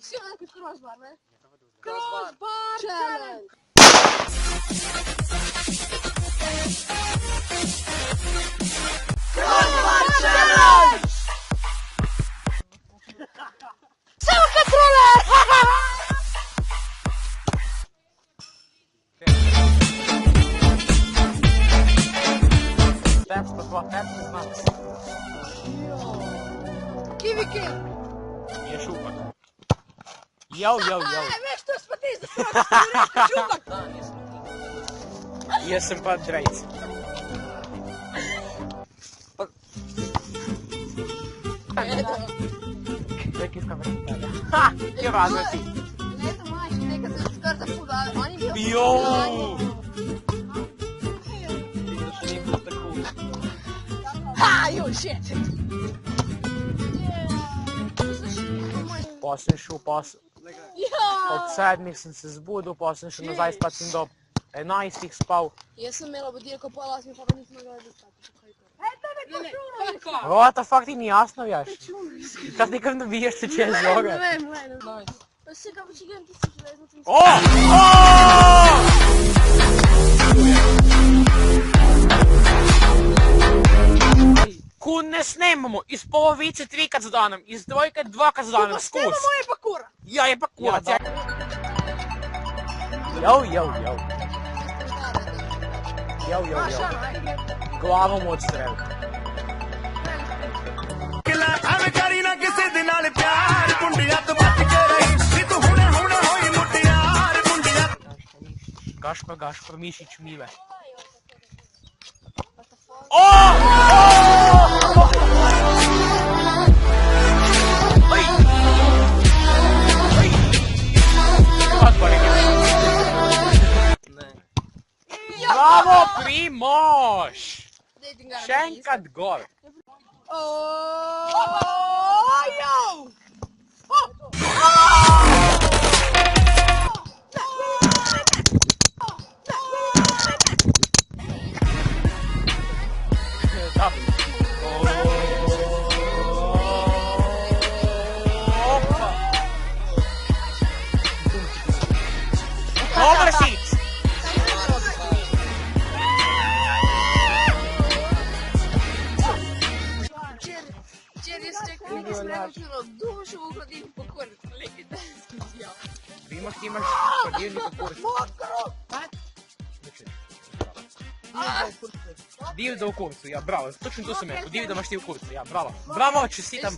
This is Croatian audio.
Все, якось кросбар, не? Кросбар челендж! Кросбар челендж! Самоконтролер! Кивики! Je šupak. Jau. Veš, to spati za svaki šupak! Jaz sem pa drejc. Neki kamerata. Ha! Je važno ti. Ne, to imaš nekaj se skar zapudali. Oni bi Joj! Ha, you shit! Pa sem šel, ob 7 sem se zbudil, pa sem šel nazaj spat sem do 11 spal. Jaz sem imela budilko pol 8, pa nisem mogla spati. What the fuck, ti ni jasno, vjaš? Kad nekam dobiješ se čez zoga. Ne vem. Pa se ga počigam, ti si železno tem se... Kun ne snemamo, iz polovice 3 za danom, iz dvojke 2 za danom, skus. Snimamo je pa kura. Ja, je pa kurac. Jau. Glavom odstrel. Gašpar, Mišić, Mile. Bravo, Primož! Še enkrat gol. Dobar šic! Včeraj ste nekaj spregočilo dušo v hladilnik po kurcu, nekaj da sem zjel. Primož, ti imaš hladilnik po kurcu. Mokro! Divda v kurcu, ja, bravo, točno to sem rekel, divda imaš ti v kurcu, ja, bravo. Bravo, čestitam.